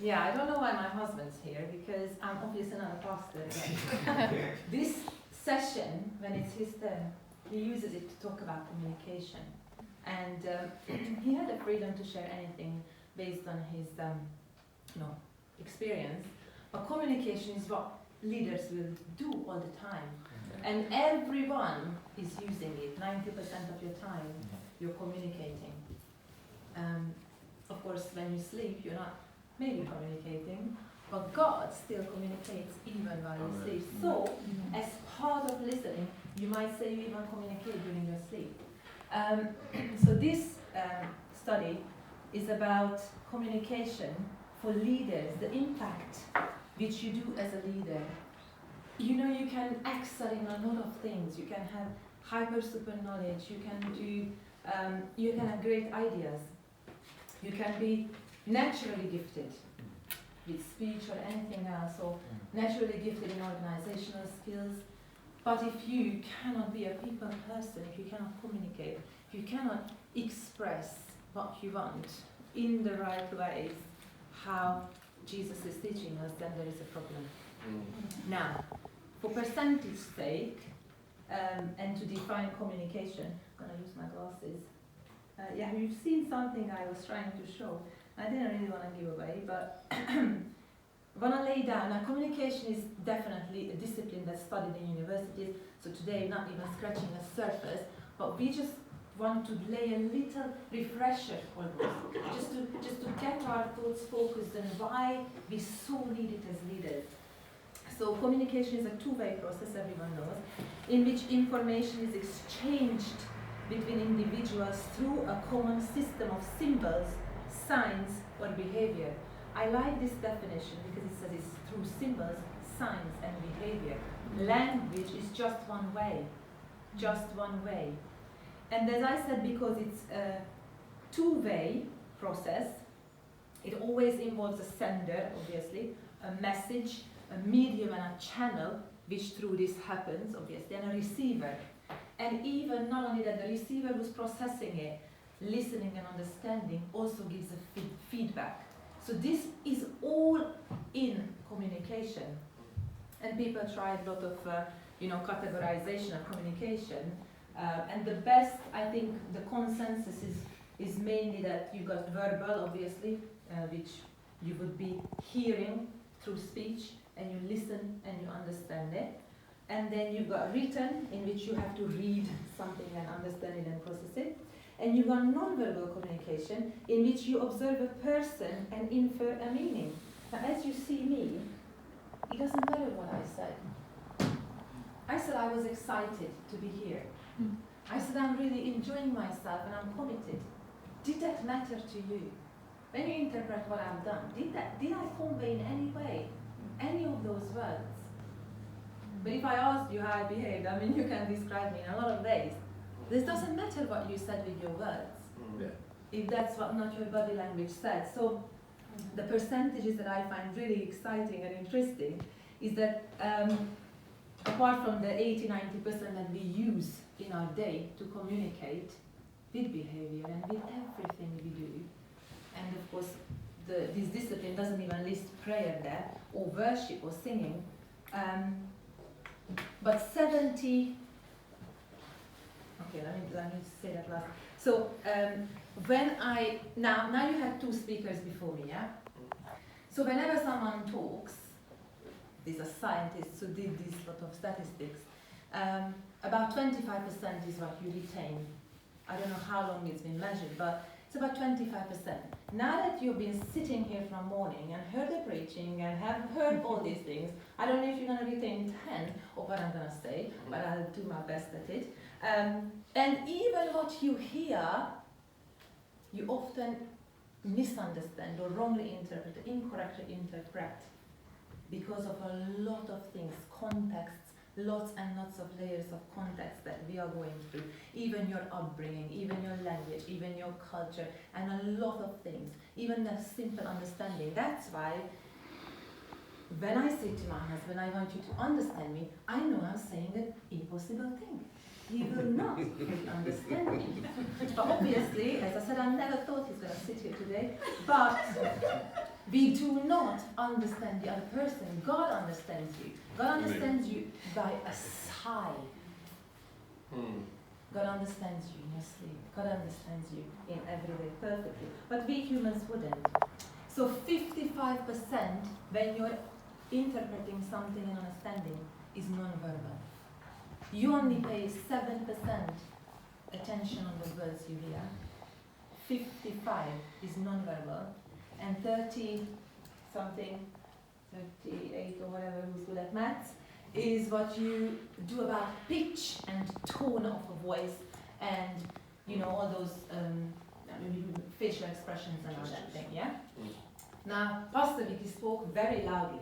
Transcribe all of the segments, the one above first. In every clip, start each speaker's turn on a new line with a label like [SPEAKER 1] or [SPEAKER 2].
[SPEAKER 1] Yeah, I don't know why my husband's here, because I'm obviously not a pastor again. This session, when it's his turn, he uses it to talk about communication. And he had the freedom to share anything based on his experience. But communication is what leaders will do all the time. And everyone is using it. 90% of your time, you're communicating. Of course, when you sleep, you're not maybe communicating, but God still communicates even while you sleep. So, as part of listening, you might say you even communicate during your sleep. So this study is about communication for leaders, the impact which you do as a leader. You know, you can excel in a lot of things. You can have hyper super knowledge. You can do. You can have great ideas. You can be naturally gifted with speech or anything else, or naturally gifted in organizational skills. But if you cannot be a people person, if you cannot communicate, if you cannot express what you want in the right ways, how Jesus is teaching us, then there is a problem. Now, for percentage sake, and to define communication, I'm going to use my glasses. Yeah, you've seen something I was trying to show. I didn't really want to give away, but when I lay down, now communication is definitely a discipline that's studied in universities, so today not even scratching the surface, but we just want to lay a little refresher almost, just to get our thoughts focused on why we so need it as leaders. So communication is a two-way process, everyone knows, in which information is exchanged between individuals through a common system of symbols, signs, or behavior. I like this definition because it says it's through symbols, signs, and behavior. Language is just one way. Just one way. And as I said, because it's a two-way process, it always involves a sender, obviously, a message, a medium, and a channel, which through this happens, obviously, and a receiver. And even not only that, the receiver who's processing it, listening and understanding, also gives a feedback. So this is all in communication. And people try a lot of categorization of communication. And the best, I think, the consensus is mainly that you've got verbal, obviously, which you would be hearing through speech, and you listen and you understand it. And then you've got written, in which you have to read something and understand it and process it. And you've got non-verbal communication, in which you observe a person and infer a meaning. Now, as you see me, it doesn't matter what I said. I said I was excited to be here. I said I'm really enjoying myself and I'm committed. Did that matter to you? When you interpret what I've done, did I convey in any way any of those words? But if I asked you how I behaved, I mean, you can describe me in a lot of ways. This doesn't matter what you said with your words, if that's what not your body language said. So the percentages that I find really exciting and interesting is that apart from the 80-90% that we use in our day to communicate with behavior and with everything we do, and of course this discipline doesn't even list prayer there, or worship or singing, but 70, okay, let me say that last. So when now you had two speakers before me, yeah? So whenever someone talks, these are scientists who did this lot of statistics, about 25% is what you retain. I don't know how long it's been measured, but it's about 25%. Now that you've been sitting here from morning and heard the preaching and have heard all these things, I don't know if you're going to retain 10 of what I'm going to say, but I'll do my best at it. And even what you hear, you often misunderstand or wrongly interpret, incorrectly interpret, because of a lot of things, contexts, lots and lots of layers of context that we are going through, even your upbringing, even your language, even your culture, and a lot of things, even the simple understanding. That's why when I say to my husband, I want you to understand me, I know I'm saying an impossible thing. He will not really understand me. But obviously, as I said, I never thought he's going to sit here today, but We do not understand the other person. God understands you. God understands you by a sigh. God understands you in your sleep. God understands you in every way perfectly. But we humans wouldn't. So 55% when you're interpreting something and understanding is non-verbal. You only pay 7% attention on the words you hear. 55 is non-verbal. And 30 something, 38 or whatever, who's good at maths, is what you do about pitch and tone of a voice and, you know, all those facial expressions and all that thing, yeah? Now, Pastor Vicky spoke very loudly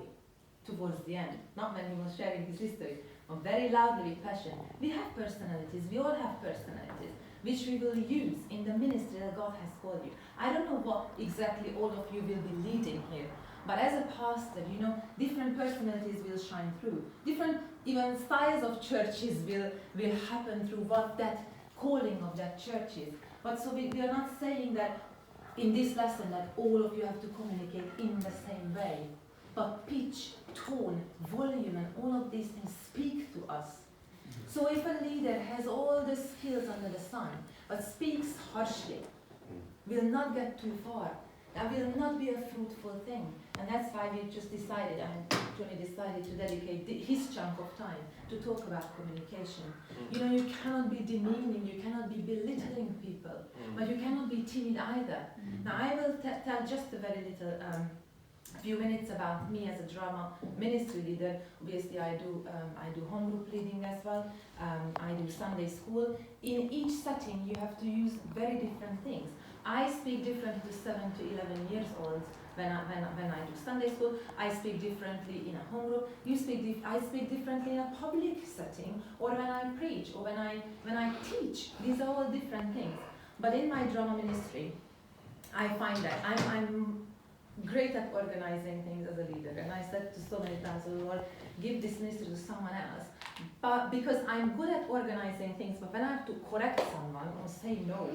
[SPEAKER 1] towards the end, not when he was sharing his history, but very loudly with passion. We have personalities, we all have personalities, which we will use in the ministry that God has called you. I don't know what exactly all of you will be leading here, but as a pastor, you know, different personalities will shine through. Different even styles of churches will happen through what that calling of that church is. But so we are not saying that in this lesson that all of you have to communicate in the same way. But pitch, tone, volume, and all of these things speak to us. So if a leader has all the skills under the sun, but speaks harshly, will not get too far. That will not be a fruitful thing. And that's why we just decided, Johnny decided to dedicate his chunk of time to talk about communication. You know, you cannot be demeaning, you cannot be belittling people, but you cannot be timid either. Now I will tell just a very little few minutes about me as a drama ministry leader. Obviously I do home group leading as well. I do Sunday school. In each setting you have to use very different things. I speak differently to 7 to 11 years olds when I do Sunday school. I speak differently in a home group. I speak differently in a public setting, or when I preach, or when I teach. These are all different things. But in my drama ministry, I find that I'm great at organizing things as a leader, and I said to so many times, oh Lord, give this ministry to someone else. But because I'm good at organizing things, but when I have to correct someone or say no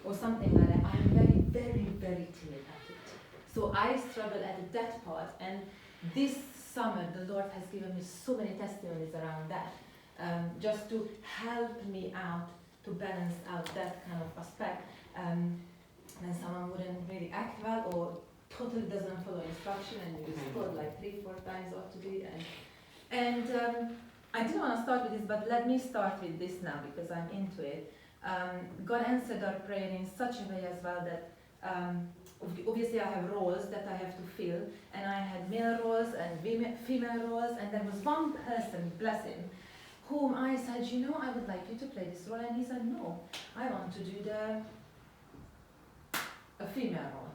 [SPEAKER 1] or something like that, I'm very, very, very timid at it. So I struggle at that part, and this summer the Lord has given me so many testimonies around that, just to help me out to balance out that kind of aspect. When someone wouldn't really act well or totally doesn't follow instruction, and you just told like 3-4 times what to do. And I didn't want to start with this, but let me start with this now because I'm into it. God answered our prayer in such a way as well that obviously I have roles that I have to fill, and I had male roles and female roles, and there was one person, bless him, whom I said, you know, I would like you to play this role, and he said, no, I want to do a female role.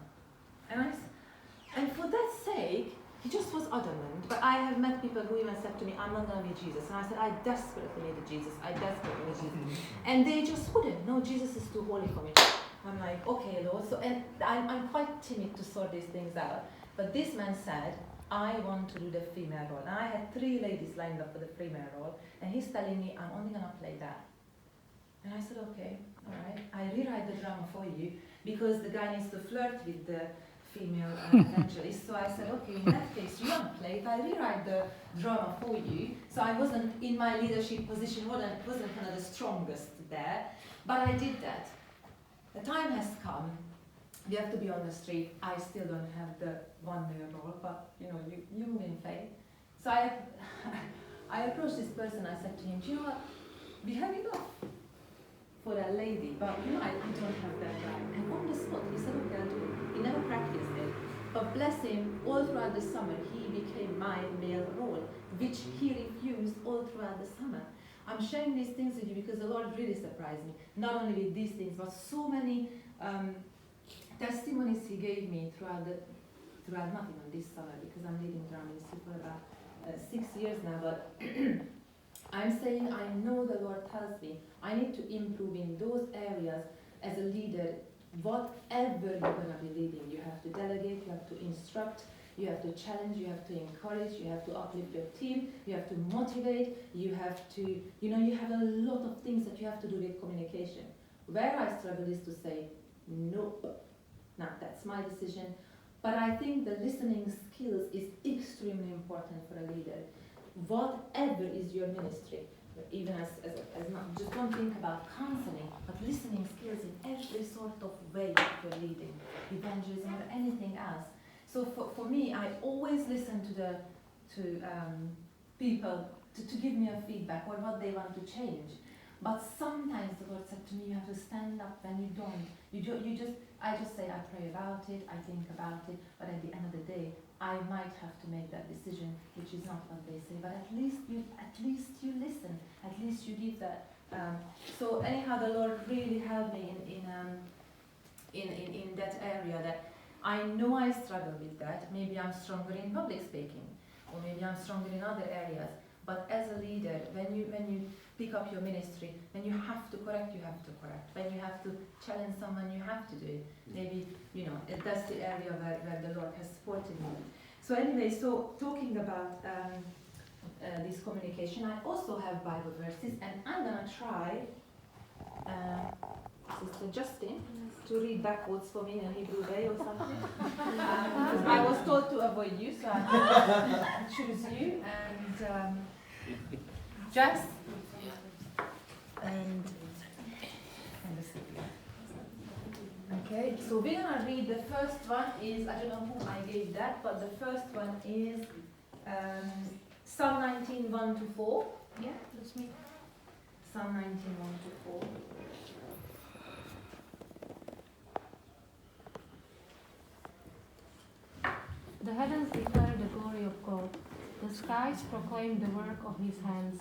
[SPEAKER 1] And for that sake, he just was adamant. But I have met people who even said to me, I'm not going to be Jesus. And I said, I desperately need a Jesus. I desperately need Jesus. And they just wouldn't. No, Jesus is too holy for me. I'm like, okay, Lord. So, and I'm quite timid to sort these things out. But this man said, I want to do the female role. And I had 3 ladies lined up for the female role. And he's telling me, I'm only going to play that. And I said, okay, all right. I rewrite the drama for you because the guy needs to flirt with the female evangelist. So I said, okay, in that case, you want to play it. I rewrite the drama for you. So I wasn't in my leadership position, wasn't kind of the strongest there, but I did that. The time has come. We have to be on the street. I still don't have the one male role, but you know, you move in faith. So I approached this person. I said to him, do you know what? We have enough for that lady, but you know, I don't have that guy. And on the spot, he said, okay, I'll do it. He never practiced it, but bless him, all throughout the summer, he became my male role, which he refused all throughout the summer. I'm sharing these things with you because the Lord really surprised me, not only with these things, but so many testimonies he gave me throughout not even this summer, because I'm leading drama ministry for about 6 years now, but I'm saying I know the Lord tells me I need to improve in those areas as a leader. Whatever you're going to be leading, you have to delegate, you have to instruct, you have to challenge, you have to encourage, you have to uplift your team, you have to motivate, you have to, you know, you have a lot of things that you have to do with communication. Where I struggle is to say, nope, now that's my decision, But I think the listening skills is extremely important for a leader. Whatever is your ministry, even as not, just don't think about counseling, but listening skills in every sort of way for leading, evangelism or anything else. So for me, I always listen to people to give me a feedback or what they want to change. But sometimes the Lord said to me, you have to stand up when you don't. I just say, I pray about it, I think about it, but at the end of the day, I might have to make that decision, which is not what they say. But at least you listen. At least you give that. So anyhow, the Lord really helped me in that area. That I know I struggle with that. Maybe I'm stronger in public speaking, or maybe I'm stronger in other areas. But as a leader, when you pick up your ministry, when you have to correct, you have to correct. When you have to challenge someone, you have to do it. Maybe, that's the area where the Lord has supported me. So anyway, so talking about this communication, I also have Bible verses, and I'm going to try Sister Justin to read backwards for me in a Hebrew way or something. Because I was told to avoid you, so I choose you. And Jess and okay, so we're gonna read. The first one is, I don't know who I gave that, but the first one is Psalm 19, 1 to 4. Yeah, that's me. Psalm 19, 1 to 4.
[SPEAKER 2] The heavens declare the glory of God. The skies proclaim the work of his hands.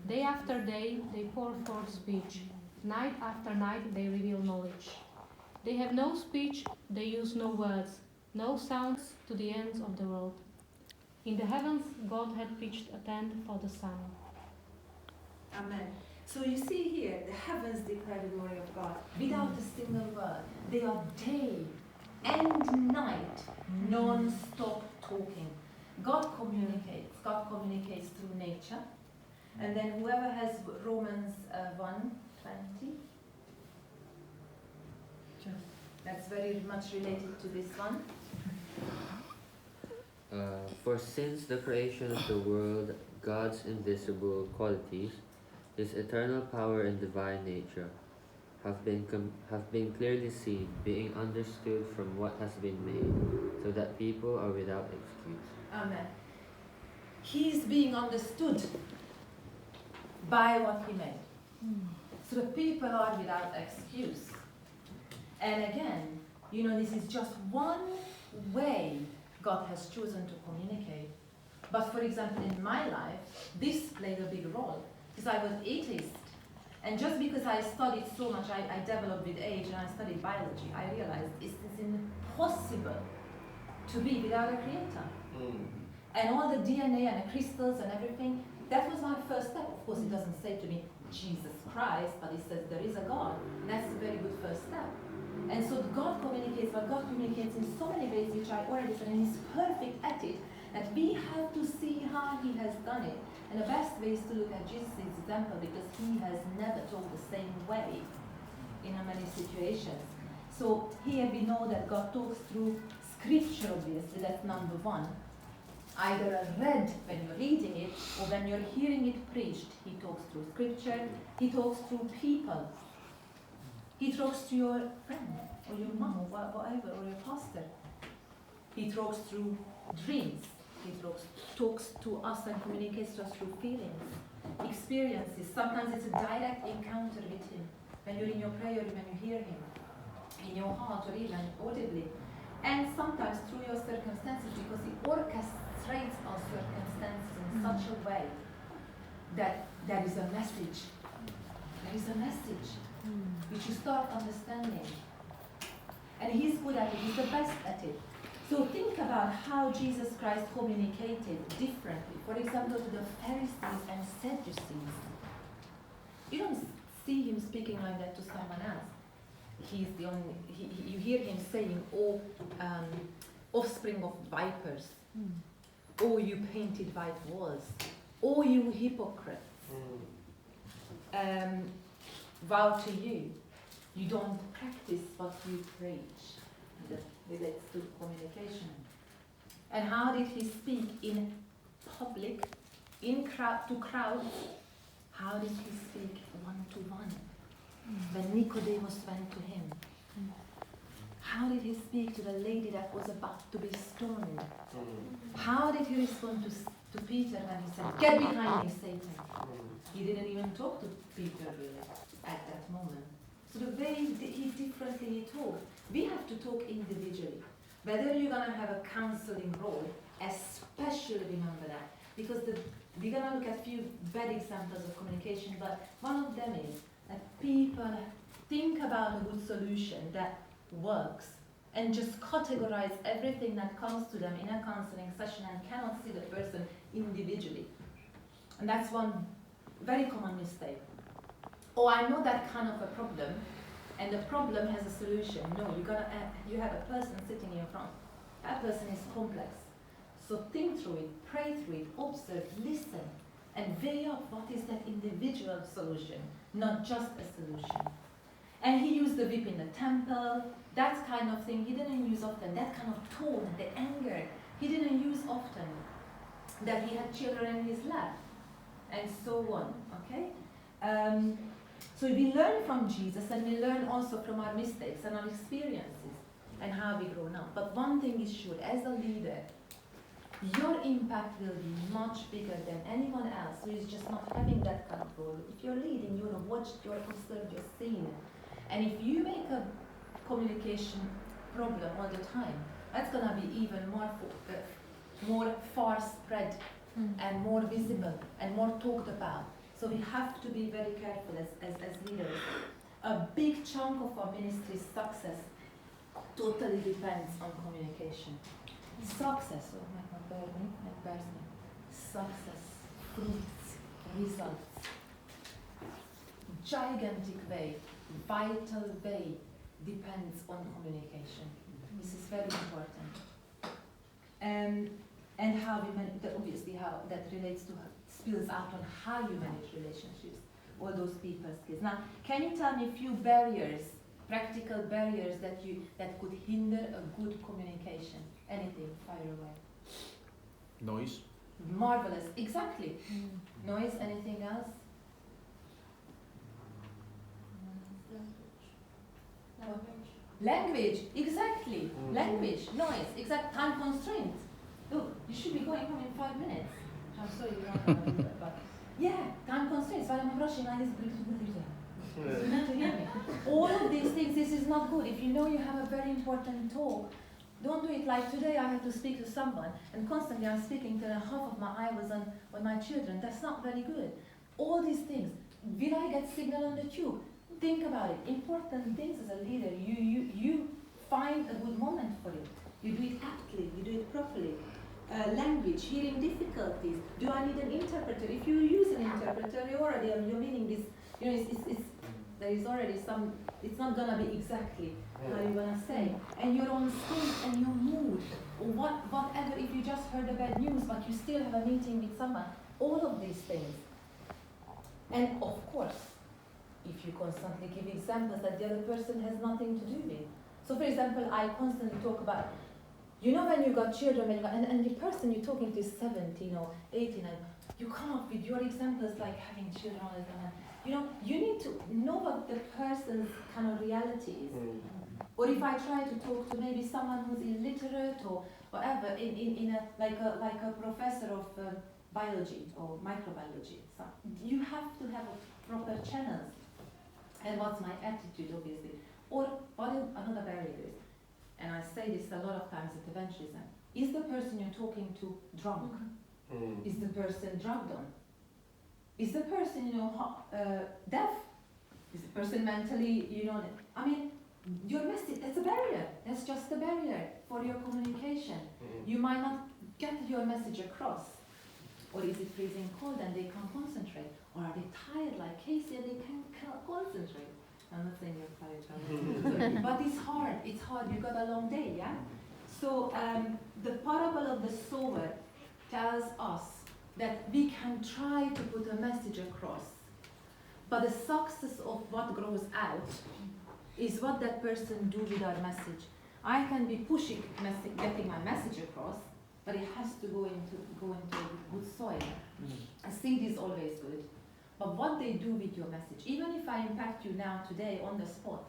[SPEAKER 2] Day after day they pour forth speech. Night after night they reveal knowledge. They have no speech, they use no words, no sounds to the ends of the world. In the heavens God had pitched a tent for the sun.
[SPEAKER 1] Amen. So you see here, the heavens declare the glory of God without a single word. They are day and night, non-stop talking. God communicates through nature. And then whoever has Romans 1:20, that's very much related to this one.
[SPEAKER 3] For since the creation of the world, God's invisible qualities, his eternal power and divine nature, have been clearly seen, being understood from what has been made, so that people are without excuse.
[SPEAKER 1] Amen. He is being understood by what he made. So the people are without excuse. And again, this is just one way God has chosen to communicate. But for example, in my life, this played a big role, because I was atheist. And just because I studied so much, I developed with age and I studied biology, I realized it's impossible to be without a creator. And all the DNA and the crystals and everything, that was my first step. Of course, it doesn't say to me, Jesus Christ, but it says there is a God. And that's a very good first step. And so God communicates, but God communicates in so many ways, which I already said, and he's perfect at it, that we have to see how he has done it. And the best way is to look at Jesus' example, because he has never told the same way in many situations. So here we know that God talks through scripture, obviously, that's number one. Either read when you're reading it, or when you're hearing it preached. He talks through scripture, he talks through people. He talks to your friend, or your mom, or whatever, or your pastor. He talks through dreams. He talks to us and communicates to us through feelings, experiences. Sometimes it's a direct encounter with him. When you're in your prayer, when you hear him, in your heart, or even audibly. And sometimes through your circumstances, because he orchestrates our circumstances in such a way that there is a message. There is a message which you start understanding. And he's good at it, he's the best at it. So think about how Jesus Christ communicated differently. For example, to the Pharisees and Sadducees. You don't see him speaking like that to someone else. He's the only, you hear him saying, "Oh, offspring of vipers. Oh, you painted white walls. Oh, you hypocrites. Vow to you. You don't practice what you preach." relates to communication. And how did he speak in public, to crowds? How did he speak one-to-one? When Nicodemus went to him, how did he speak to the lady that was about to be stoned? How did he respond to Peter when he said, "Get behind me, Satan"? He didn't even talk to Peter really at that moment. So the way he differently talked, we have to talk individually. Whether you're going to have a counseling role, especially remember that. Because we're going to look at a few bad examples of communication, but one of them is that people think about a good solution that works and just categorize everything that comes to them in a counseling session and cannot see the person individually. And that's one very common mistake. Oh, I know that kind of a problem, and the problem has a solution. No, you have a person sitting in your front. That person is complex. So think through it, pray through it, observe, listen, and weigh up what is that individual solution, not just a solution. And he used the whip in the temple, that kind of thing he didn't use often, that kind of tone, the anger, he didn't use often. That he had children in his lap, and so on, okay? So we learn from Jesus, and we learn also from our mistakes and our experiences, and how we grow up. But one thing is sure, as a leader, your impact will be much bigger than anyone else who is just not having that kind of role. If you're leading, you're watched, you're observed, you're seen. And if you make a communication problem all the time, that's going to be even more far spread and more visible and more talked about. So we have to be very careful as leaders. A big chunk of our ministry's success totally depends on communication. Success, success, fruits, results, gigantic way, vital way depends on communication. This is very important. And how we manage, obviously how that relates to, spills out on how you manage relationships, all those people skills. Now, can you tell me a few barriers, practical barriers that could hinder a good communication? Anything, fire away.
[SPEAKER 4] Noise.
[SPEAKER 1] Marvelous, exactly. Noise, anything else? Language, exactly. Language, noise, exact time constraints. Look, you should be going home in 5 minutes. I'm sorry you don't want to do that, but yeah, time constraints. While I'm rushing, I just you need to hear me. All of these things, this is not good. If you know you have a very important talk, don't do it like today. I have to speak to someone, and constantly I'm speaking till half of my eye was on my children. That's not very good. All these things. Will I get signal on the tube? Think about it. Important things as a leader. You find a good moment for it. You do it aptly. You do it properly. Language, hearing difficulties. Do I need an interpreter? If you use an interpreter, you're meaning this. You know, there is already some. It's not gonna be exactly how you're gonna say. And your own state and your mood, or whatever. If you just heard the bad news, but you still have a meeting with someone. All of these things. And of course, if you constantly give examples that the other person has nothing to do with. So, for example, I constantly talk about. You know, when you got children, and the person you're talking to is 17 or 18, and you come up with your examples like having children all the time. You know, you need to know what the person's kind of reality is. Or if I try to talk to maybe someone who's illiterate or whatever, in a professor of biology or microbiology, so you have to have a proper channels. And what's my attitude, obviously. Or what another barrier is. And I say this a lot of times at evangelism. Is the person you're talking to drunk? Is the person drugged on? Is the person, deaf? Is the person mentally, I mean, your message, that's a barrier. That's just a barrier for your communication. You might not get your message across. Or is it freezing cold and they can't concentrate? Or are they tired like Casey and they can't concentrate? I'm not saying you're tired, but it's hard. It's hard. You got a long day, yeah? So the parable of the sower tells us that we can try to put a message across, but the success of what grows out is what that person do with our message. I can be pushing, getting my message across, but it has to go into good soil. A seed is always good. But what they do with your message, even if I impact you now today on the spot,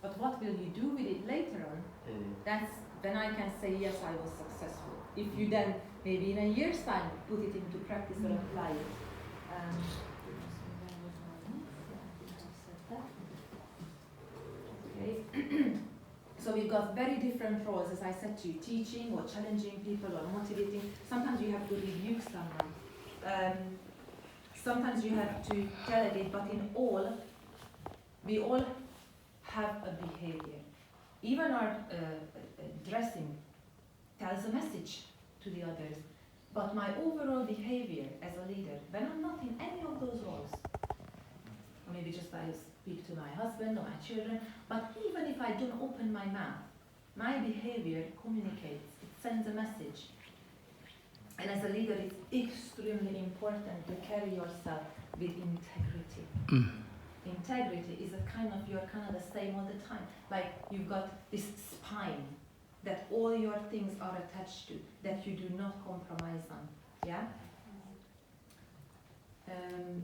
[SPEAKER 1] but what will you do with it later on? That's then I can say, yes, I was successful. If you then, maybe in a year's time, put it into practice or apply it. Okay. So we've got very different roles, as I said to you, teaching or challenging people or motivating. Sometimes you have to rebuke someone. Sometimes you have to delegate, but in all, we all have a behavior. Even our dressing tells a message to the others. But my overall behavior as a leader, when I'm not in any of those roles, or maybe just I speak to my husband or my children, but even if I don't open my mouth, my behavior communicates, it sends a message. And as a leader, it's extremely important to carry yourself with integrity. Integrity is you're kind of the same all the time. Like you've got this spine that all your things are attached to, that you do not compromise on. Yeah? Okay.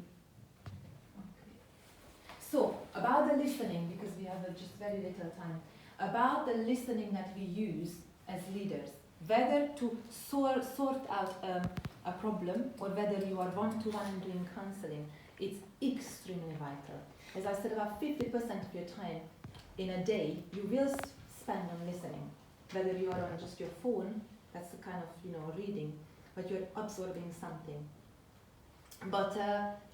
[SPEAKER 1] So, about the listening, because we have just very little time, about the listening that we use as leaders, whether to sort out a problem or whether you are one-to-one and doing counseling, it's extremely vital. As I said, about 50% of your time in a day, you will spend on listening. Whether you are on just your phone, that's the kind of, reading, but you're absorbing something. But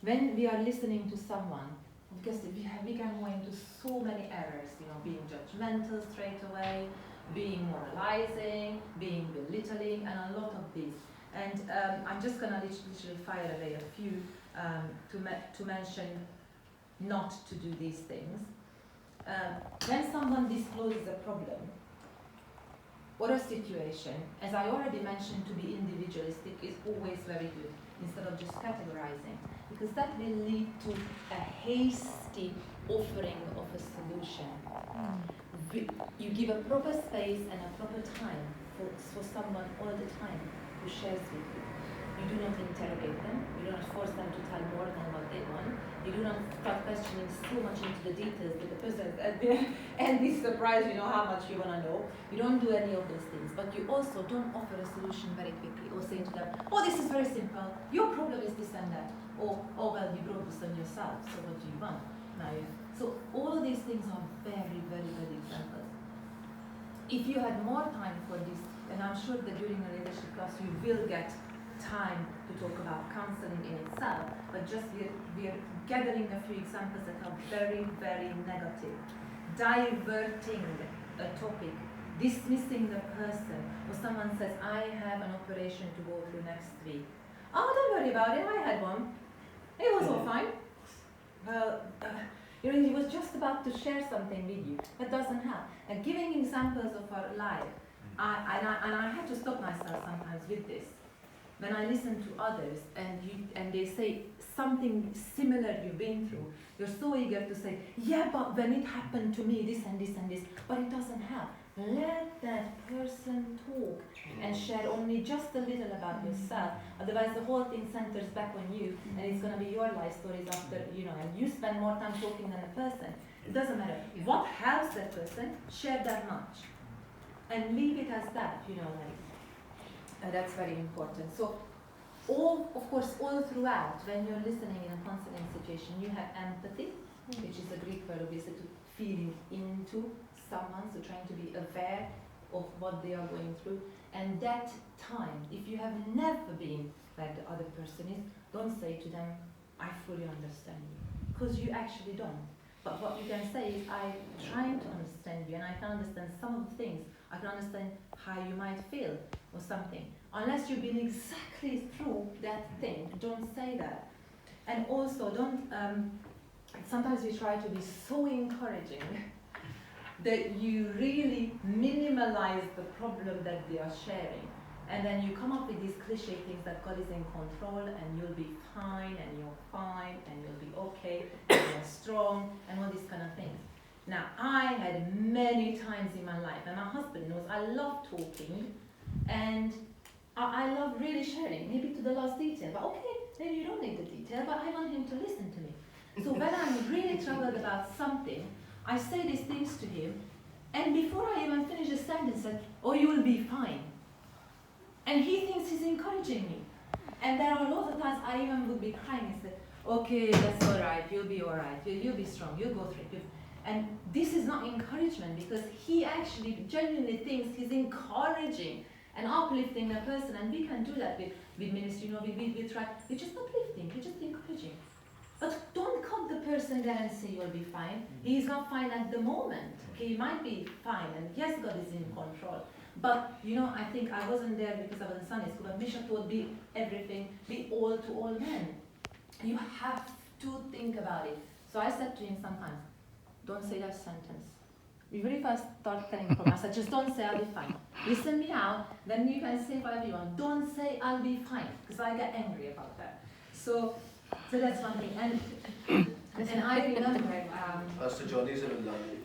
[SPEAKER 1] when we are listening to someone, because we can go into so many errors, being judgmental straight away, being moralizing, being belittling, and a lot of these. And I'm just going to literally fire away a few to mention not to do these things. When someone discloses a problem or a situation, as I already mentioned, to be individualistic is always very good, instead of just categorizing, because that will lead to a hasty offering of a solution. You give a proper space and a proper time for someone all the time who shares with you. You do not interrogate them, you do not force them to tell more than what they want, you do not start questioning so much into the details that the person at the end is surprised how much you want to know. You don't do any of those things, but you also don't offer a solution very quickly or say to them, oh, this is very simple, your problem is this and that, or oh well, you brought this on yourself, so what do you want? Now, so all of these things are very, very good examples. If you had more time for this, and I'm sure that during a leadership class you will get time to talk about counseling in itself, but just we're gathering a few examples that are very, very negative. Diverting a topic, dismissing the person, or someone says, I have an operation to go through next week. Oh, don't worry about it, I had one. It was all fine. Well, he was just about to share something with you. That doesn't help. And giving examples of our life, I had to stop myself sometimes with this. When I listen to others and they say something similar you've been through, you're so eager to say, yeah, but when it happened to me, this and this and this, but it doesn't help. Let that person talk and share only just a little about yourself. Otherwise, the whole thing centers back on you, and it's going to be your life stories after, and you spend more time talking than the person. It doesn't matter. What helps that person, share that much. And leave it as that, that's very important. So, all throughout, when you're listening in a counseling situation, you have empathy, which is a Greek word, obviously, to feeling into someone, so trying to be aware of what they are going through. And that time, if you have never been where the other person is, don't say to them, I fully understand you, because you actually don't. But what you can say is, I'm trying to understand you, and I can understand some of the things. I can understand how you might feel, or something. Unless you've been exactly through that thing, don't say that. And also, don't, sometimes we try to be so encouraging that you really minimalize the problem that they are sharing. And then you come up with these cliche things that God is in control, and you'll be fine, and you're fine, and you'll be okay, and you're strong, and all these kind of things. Now, I had many times in my life, and my husband knows I love talking, and I love really sharing, maybe to the last detail, but okay, maybe you don't need the detail, but I want him to listen to me. So when I'm really troubled about something, I say these things to him, and before I even finish the sentence, I say, oh, you will be fine. And he thinks he's encouraging me. And there are a lot of times I even would be crying and say, okay, that's all right, you'll be all right, you'll be strong, you'll go through it. And this is not encouragement, because he actually genuinely thinks he's encouraging and uplifting the person, and we can do that with ministry, we try, we're just uplifting, we're just encouraging. But don't cut the person there and say you'll be fine. He's not fine at the moment. Okay, he might be fine, and yes, God is in control. But I think I wasn't there because I was in Sunday school, but Misha taught be everything, be all to all men. You have to think about it. So I said to him sometimes, don't say that sentence. Even if I start telling from I said, just don't say I'll be fine. Listen me out, then you can say whatever you want. Don't say I'll be fine, because I get angry about that. So that's one thing. And I remember.
[SPEAKER 5] Pastor Johnny is in London.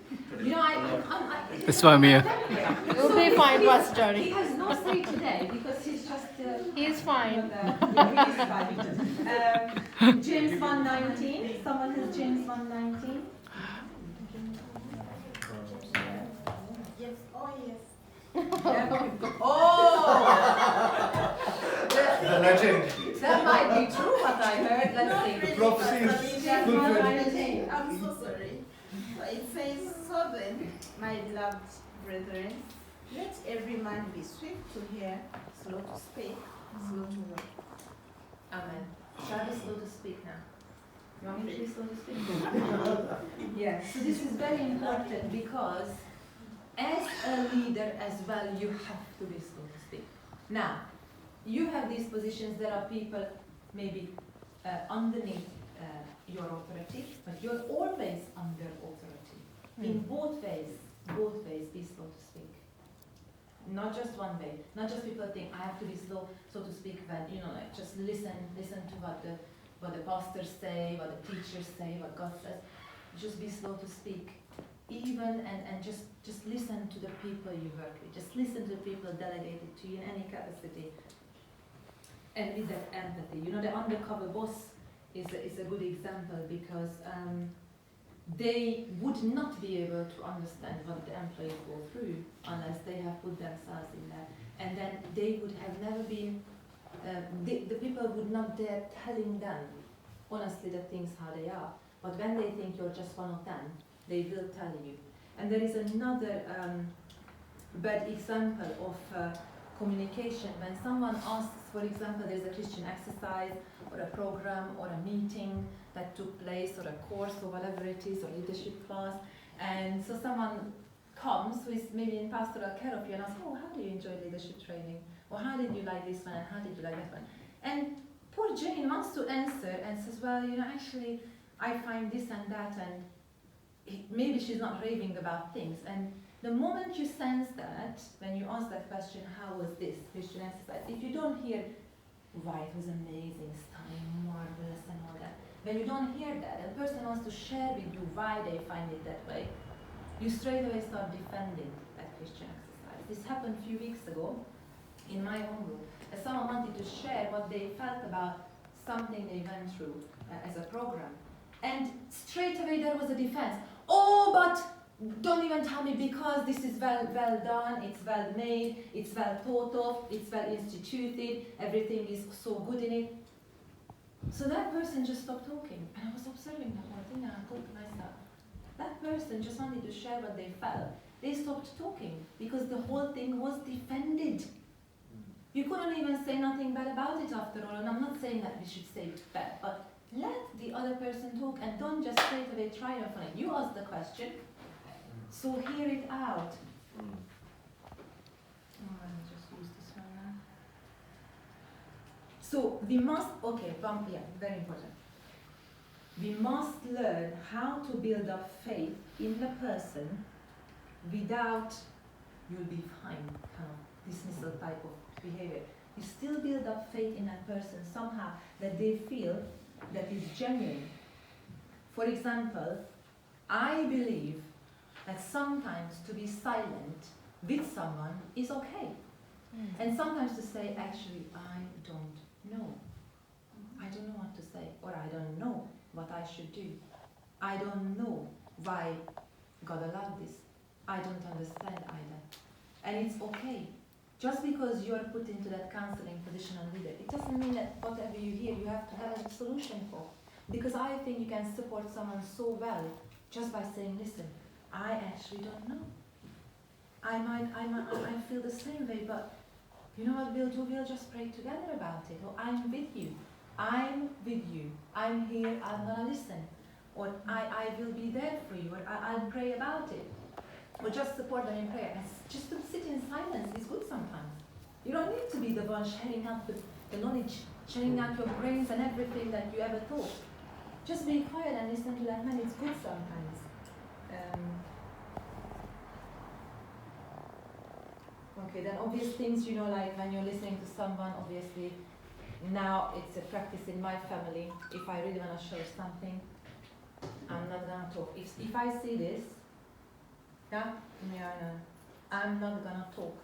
[SPEAKER 4] That's why I'm here.
[SPEAKER 2] You'll be fine, Pastor Johnny.
[SPEAKER 1] He has no say today because he's just.
[SPEAKER 2] He's fine.
[SPEAKER 1] He's fine. James 1:19. Someone has James 1:19.
[SPEAKER 6] Yes. Oh, yes.
[SPEAKER 1] Oh!
[SPEAKER 5] The legend.
[SPEAKER 1] That might be true what I heard. Let's see.
[SPEAKER 5] The prophecy is fulfilled.
[SPEAKER 6] I'm so sorry. But it says, so then, my beloved brethren, let every man be swift to hear, slow to speak, slow to wrath.
[SPEAKER 1] Amen. Shall I be slow to speak now? You want me to be slow to speak? Yeah. So this is very important, because as a leader as well, you have to be slow to speak. Now, you have these positions, there are people maybe underneath your authority, but you're always under authority. In both ways, be slow to speak. Not just one way. Not just people think I have to be slow, so to speak, when like just listen to what the pastors say, what the teachers say, what God says. Just be slow to speak. Even and just listen to the people you work with. Just listen to the people delegated to you in any capacity. And with that empathy. The undercover boss is a good example, because they would not be able to understand what the employees go through unless they have put themselves in there. And then they would have never been, the people would not dare telling them honestly the things how they are. But when they think you're just one of them, they will tell you. And there is another bad example of communication. When someone asks, for example, there's a Christian exercise or a program or a meeting that took place, or a course or whatever it is, or leadership class, and so someone comes who is maybe in pastoral care of you and asks, oh, how do you enjoy leadership training? Or how did you like this one, and how did you like that one? And poor Jane wants to answer and says, well, actually, I find this and that, and maybe she's not raving about things. And the moment you sense that, when you ask that question, how was this Christian exercise? If you don't hear, wow, it was amazing, stunning, marvelous, and all that. When you don't hear that, and the person wants to share with you why they find it that way, you straight away start defending that Christian exercise. This happened a few weeks ago in my own group. As someone wanted to share what they felt about something they went through as a program. And straight away there was a defense. Oh, but don't even tell me, because this is well done, it's well made, it's well thought of, it's well instituted, everything is so good in it. So that person just stopped talking, and I was observing the whole thing, and I thought to myself, that person just wanted to share what they felt. They stopped talking because the whole thing was defended. You couldn't even say nothing bad about it after all, and I'm not saying that we should say it bad, but let the other person talk, and don't just straight away triumph on it. You ask the question, so hear it out. Oh, let me just use this one now. So we must, very important. We must learn how to build up faith in the person without you'll be fine kind of dismissal type of behavior. You still build up faith in that person somehow, that they feel that is genuine. For example, I believe that sometimes to be silent with someone is okay. And sometimes to say, actually, I don't know. I don't know what to say, or I don't know what I should do. I don't know why God allowed this. I don't understand either. And it's okay. Just because you are put into that counseling position and leader, it doesn't mean that whatever you hear, you have to have a solution for. Because I think you can support someone so well just by saying, listen, I actually don't know. I feel the same way, but you know what we'll do? We'll just pray together about it. Or I'm with you. I'm with you. I'm here. I'm gonna listen. Or I will be there for you. Or I'll pray about it. Or just support them in prayer. And just to sit in silence is good sometimes. You don't need to be the one sharing out the knowledge, sharing out your brains and everything that you ever thought. Just be quiet and listen to that man. It's good sometimes. Okay, then obvious things, you know, like when you're listening to someone, obviously, now it's a practice in my family. If I really want to share something, I'm not going to talk. If I see this, yeah, I'm not going to talk.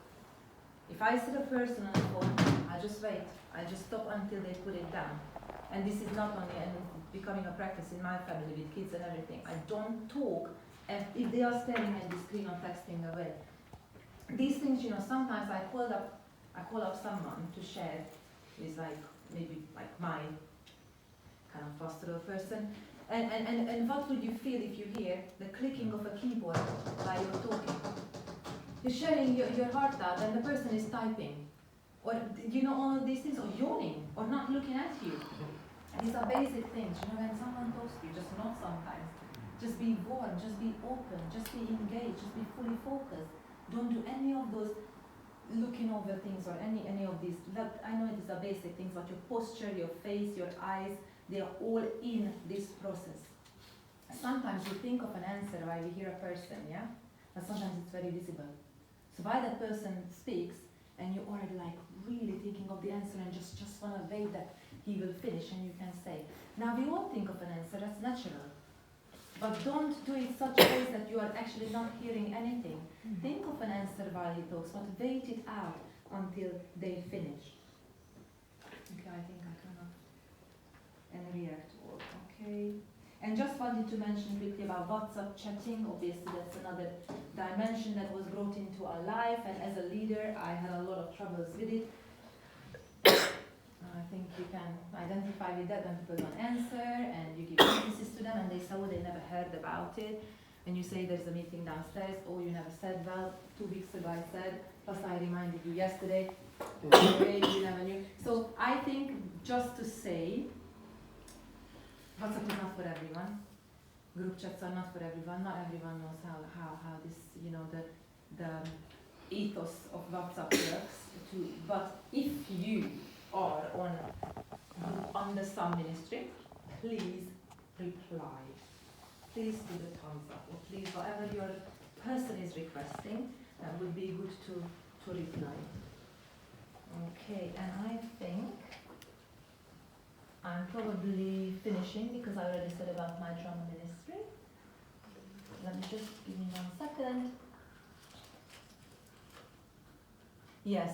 [SPEAKER 1] If I see the person on the phone, I just wait. I just stop until they put it down. And this is not only becoming a practice in my family with kids and everything. I don't talk, and if they are staring at the screen or texting away. These things, you know, sometimes I call up someone to share with maybe my kind of pastoral person. And what would you feel if you hear the clicking of a keyboard while you're talking? You're sharing your heart out and the person is typing. Or, you know, all of these things, or yawning, or not looking at you. These are basic things, you know, when someone talks to you, just not sometimes. Just be warm, just be open, just be engaged, just be fully focused. Don't do any of those looking over things or any of these. I know these are basic things, but your posture, your face, your eyes, they are all in this process. Sometimes you think of an answer while you hear a person, yeah? But sometimes it's very visible. So while that person speaks, and you're already really thinking of the answer and just want to wait that he will finish and you can say. Now we all think of an answer, that's natural. But don't do it such a way that you are actually not hearing anything. Think of an answer while he talks, but wait it out until they finish. Okay, I think I can and react all. Okay. And just wanted to mention quickly about WhatsApp chatting. Obviously, that's another dimension that was brought into our life, and as a leader, I had a lot of troubles with it. I think you can identify with that when people don't answer, and you give emphasis to them, and they say, oh, they never heard about it. And you say there's a meeting downstairs, oh, you never said, well, 2 weeks ago I said, plus I reminded you yesterday, you never knew. So I think just to say, WhatsApp is not for everyone. Group chats are not for everyone. Not everyone knows how this, you know, the ethos of WhatsApp works. But if you are on the some ministry, please reply. Please do the thumbs up, or please whatever your person is requesting, that would be good to reply. Okay, and I think I'm probably finishing because I already said about my drama ministry. Let me just give me 1 second. Yes,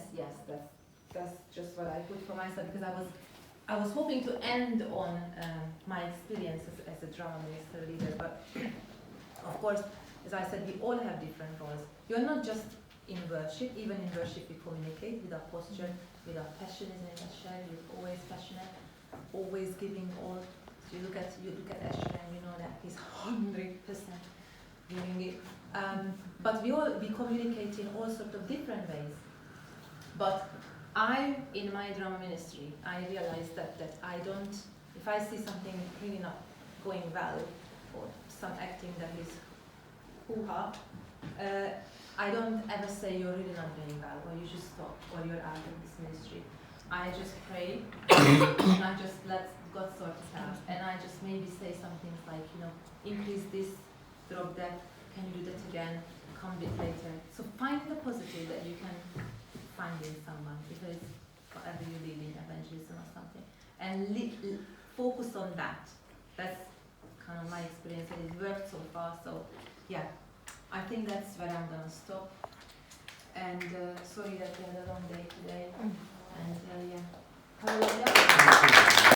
[SPEAKER 1] that's just what I put for myself because I was hoping to end on my experience as a drama minister leader, but of course, as I said, we all have different roles. You're not just in worship. Even in worship, we communicate with our posture, with our passion, isn't it? Asher, you're always passionate, always giving all. So you look at Asher and you know that he's 100% doing it. But we communicate in all sorts of different ways. But in my drama ministry, I realized that I don't, if I see something really not going well, or some acting that is hoo-ha, I don't ever say you're really not doing well, or you should stop, or you're out of this ministry. I just pray, and I just let God sort it out. And I just maybe say something like, you know, increase this, drop that, can you do that again, come a bit later. So find the positive that you can find in someone, because whatever you lead in evangelism or something, and focus on that. That's kind of my experience, and it worked so far. So yeah, I think that's where I'm gonna stop. And sorry that we had a long day today.